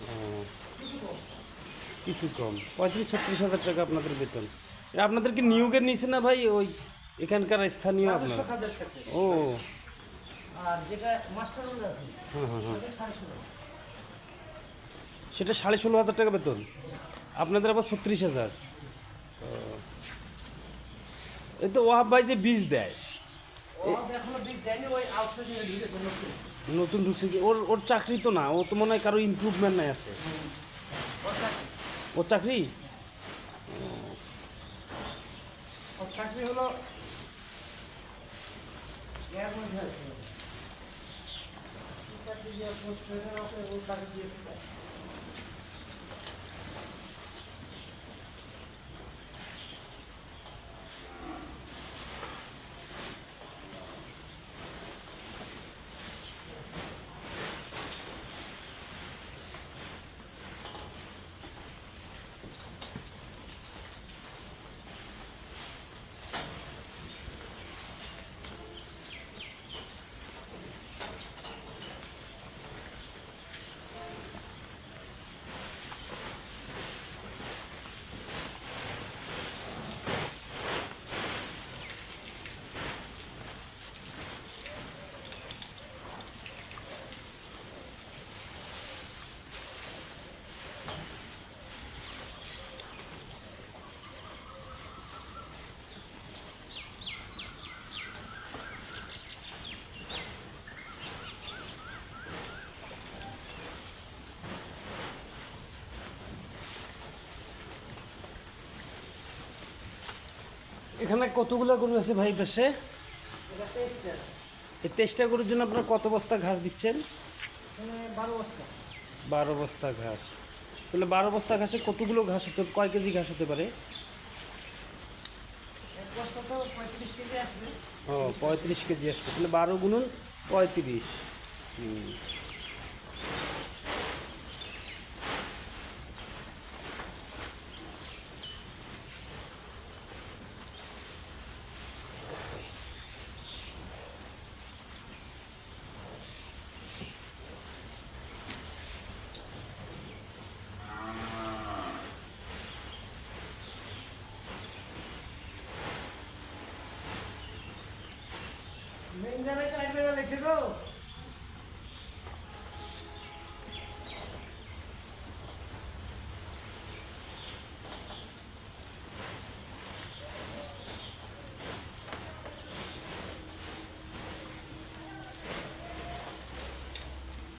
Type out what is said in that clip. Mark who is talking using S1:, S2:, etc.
S1: ও, কিছু কম, 35-36 হাজার টাকা আপনাদের বেতন। এটা আপনাদের কি নিয়োগের নিচে না ভাই, ওই এখানকার স্থানীয়
S2: রাজস্ব
S1: আপনারা?
S2: খাতের চাকরি।
S1: ও,
S2: আর যেটা মাস্টার রোল আছে
S1: হ্যাঁ হ্যাঁ হ্যাঁ,
S2: তাদের 16.5।
S1: সেটা 16,500 টাকা বেতন, আপনাদের আবার 36,000। এই তো ওয়াহাব ভাই যে বীজ দেয়,
S2: ও এখনো বীজ দেয়নি, ওই আউটসোর্সিং এ ঢুকেছে নতুন।
S1: নতুন ঢুকছে কি? ওর ওর চাকরি তো না, ও তো মনে হয় কারো ইমপ্রুভমেন্ট নাই আছে।
S2: ওর চাকরি
S1: ওর চাকরি
S2: ওর চাকরি হলো এর মধ্যে আছে। কি চাকরি দিয়ে পোস্ট ট্রেনার আছে, ওর চাকরি দিয়েছে তাই।
S1: এখানে কতগুলো গরু আছে ভাই পাশে?
S2: এটা 23টা,
S1: এই 23টা গরুর জন্য আপনারা কত বস্তা ঘাস দিচ্ছেন?
S2: এখানে 12 বস্তা।
S1: 12 বস্তা ঘাস। তাহলে 12 বস্তা ঘাসে কতগুলো ঘাস হতে, কয় কেজি ঘাস হতে পারে?
S2: এক বস্তা তো 35 কেজি আসবে।
S1: ও, 35 কেজি আসছে, তাহলে 12 × 35। হুম।
S2: মেন জায়গায় টাইম বেড়ে লেগেছে গো।